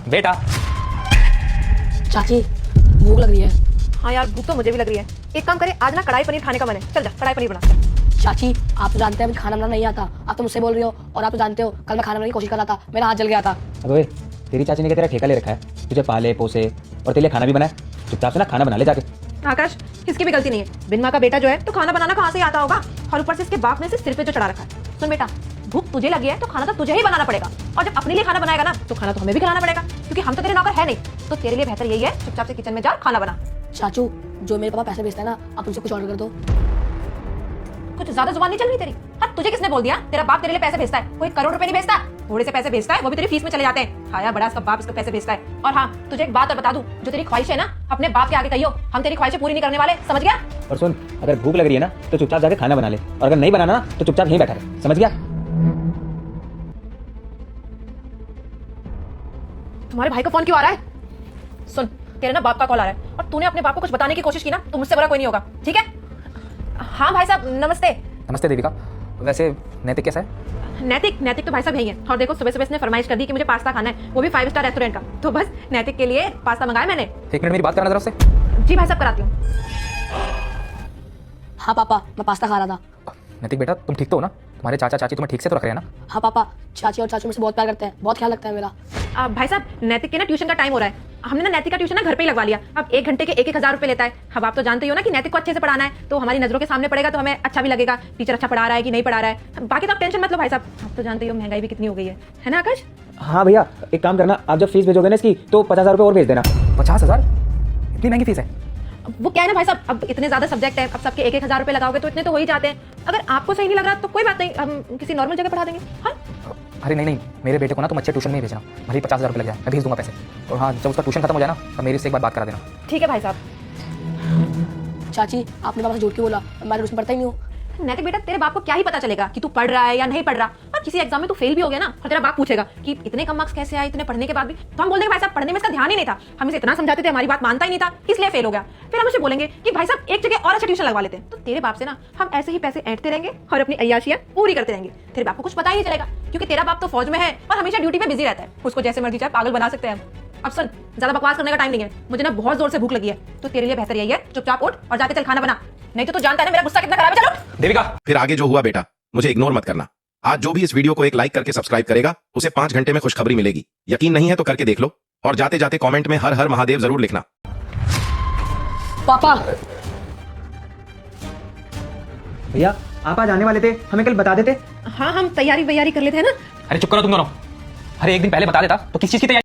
बेटा। चाची भूख लग रही है। हाँ यार भूख तो मुझे भी लग रही है। एक काम करे आज ना कढ़ाई पनीर खाने का मन है। चल जा कढ़ाई पनीर बना। चाची आप तो जानते हैं मुझे खाना बनाना नहीं आता, आप तो मुझसे बोल रही हो। और आप तो जानते हो कल मैं खाना बनाने की कोशिश कर रहा था, मेरा हाथ जल गया था। अबे तेरी चाची ने क्या तेरा ठेका ले रखा है? तुझे पाले पोसे और तेरे लिए खाना भी बनाए। चुपचाप से ना खाना बना ले जाके। आकाश इसकी भी गलती नहीं है, बिन माँ का बेटा जो है तो खाना बनाना कहाँ से आता होगा। और ऊपर से इसके बाप ने सिर पे जो चढ़ा रखा है। सुन बेटा, भूख तुझे लगी है तो खाना तो तुझे ही बनाना पड़ेगा। और जब अपने लिए खाना बनाएगा ना तो खाना तो हमें भी खिलाना पड़ेगा, क्योंकि हम तो तेरे नौकर है नहीं। तो तेरे लिए बेहतर यही है चुपचाप से किचन में जा खाना बना। चाचू जो मेरे पापा पैसे भेजता है ना, आप उनसे कुछ ऑर्डर कर दो। कुछ ज्यादा जुबान नहीं चल रही तेरी। हाँ तुझे किसने बोल दिया तेरा बाप तेरे लिए पैसे भेजता है? कोई करोड़ रुपए नहीं भेजता, थोड़े से पैसे भेजता है, वो भी तेरी फीस में चले जाते हैं। खाया बड़ा इसका बाप इसको पैसे भेजता है। और हाँ तुझे एक बात और बता दूं, जो तेरी ख्वाहिश है ना अपने बाप के आगे कहियो, हम तेरी ख्वाहिशें पूरी नहीं करने वाले, समझ गया? और सुन, अगर भूख लग रही है ना तो चुपचाप जाके खाना बना ले, और अगर नहीं बनाना ना तो चुपचाप यहीं बैठा रहे, समझ गया? तुम्हारे भाई का फोन क्यों आ रहा है? सुन तेरे ना बाप का कॉल आ रहा है, और तूने अपने बाप को कुछ बताने की कोशिश की ना तो मुझसे बड़ा कोई नहीं होगा, ठीक है? हाँ भाई साहब नमस्ते। नमस्ते देविका। वैसे नैतिक कैसा है? नैतिक तो भाई साहब यही है। और देखो सुबह सुबह इसने फरमाइश कर दी कि मुझे पास्ता खाना है, वो भी 5 स्टार रेस्टोरेंट का। तो बस नैतिक के लिए पास्ता मंगाया मैंने। 1 मिनट मेरी बात करना जरा उससे। जी भाई साहब कराती हूँ। हाँ पापा मैं पास्ता खा रहा था। नैतिक बेटा तुम ठीक तो हो ना? तुम्हारे चाचा चाची तुम्हें ठीक से तो रख रहे हैं ना? हाँ पापा, चाची और चाचू मुझसे बहुत प्यार करते हैं, बहुत ख्याल रखते हैं मेरा। भाई साहब नैतिक के ना ट्यूशन का टाइम हो रहा है। हमने ना नैतिक का ट्यूशन ना घर पे ही लगवा लिया। अब 1 घंटे के 1,000 रुपए लेता है। अब आप तो जानते ही हो ना कि नैतिक को अच्छे से पढ़ाना है, तो हमारी नजरों के सामने पड़ेगा तो हमें अच्छा भी लगेगा, टीचर अच्छा पढ़ा रहा है कि नहीं पढ़ा रहा है। बाकी तो आप टेंशन मत लो भाई साहब, आप तो जानते ही हो महंगाई भी कितनी हो गई है ना आकाश? हाँ भैया, एक काम करना, आप जब फीस भेजोगे ना इसकी तो 50,000 रुपये और भेज देना। 50,000? इतनी महंगी फीस है? वो क्या है ना भाई साहब, अब इतने ज्यादा सब्जेक्ट है, अब सबके 1,000 रुपए लगाओगे तो इतने तो हो ही जाते हैं। अगर आपको सही नहीं लग रहा तो कोई बात नहीं, हम किसी नॉर्मल जगह पढ़ा देंगे। हाँ अरे नहीं, मेरे बेटे को ना तुम अच्छे ट्यूशन में ही भेजना, भले ही 50,000 रुपये लग जाए, मैं भेज दूंगा पैसे। और हाँ जब उसका ट्यूशन खत्म हो जाए ना तो मेरे से एक बार बात करा देना। ठीक है भाई साहब। चाची आपने पापा से झूठ क्यों बोला? मैं ट्यूशन पढ़ता ही नहीं हूँ। नैतिक बेटा तेरे बाप को क्या ही पता चलेगा कि तू पढ़ रहा है या नहीं पढ़ रहा। और किसी एग्जाम में तू फेल भी हो गया ना और तेरा बाप पूछेगा कि इतने कम मार्क्स कैसे आए इतने पढ़ने के बाद भी, तो हम बोल देंगे भाई साहब पढ़ने में इसका ध्यान ही नहीं था, हम इसे इतना समझाते थे हमारी बात मानता ही नहीं था इसलिए फेल हो गया। फिर हम उसे बोलेंगे कि भाई साहब एक जगह और अच्छा ट्यूशन लगवा लेते हैं। तो तेरे बाप से ना हम ऐसे ही पैसे ऐंठते रहेंगे और अपनी अय्याशियां पूरी करते रहेंगे। तेरे बाप को कुछ पता ही नहीं चलेगा, क्योंकि तेरा बाप तो फौज में है और हमेशा ड्यूटी पे बिजी रहता है, उसको जैसे मर्जी चाहे पागल बना सकते हैं हम। अब सुन ज्यादा बकवास करने का टाइम नहीं है, मुझे ना बहुत जोर से भूख लगी है, तो तेरे लिए बेहतर यही है चुपचाप उठ और जाके चल खाना बना, नहीं तो तू जानता है ना मेरा गुस्सा कितना खराब है। चलो देविका। फिर आगे जो हुआ बेटा मुझे इग्नोर मत करना। आज जो भी इस वीडियो को एक लाइक करके सब्सक्राइब करेगा उसे 5 घंटे में खुशखबरी मिलेगी। यकीन नहीं है तो करके देख लो, और जाते जाते कमेंट में हर हर महादेव जरूर लिखना। पापा भैया आप आज आने वाले थे, हमें कल बता देते। हाँ हम तैयारी कर लेते हैं ना। अरे चुप करो तुम दोनों। अरे एक दिन पहले बता देता तो किस चीज की तैयारी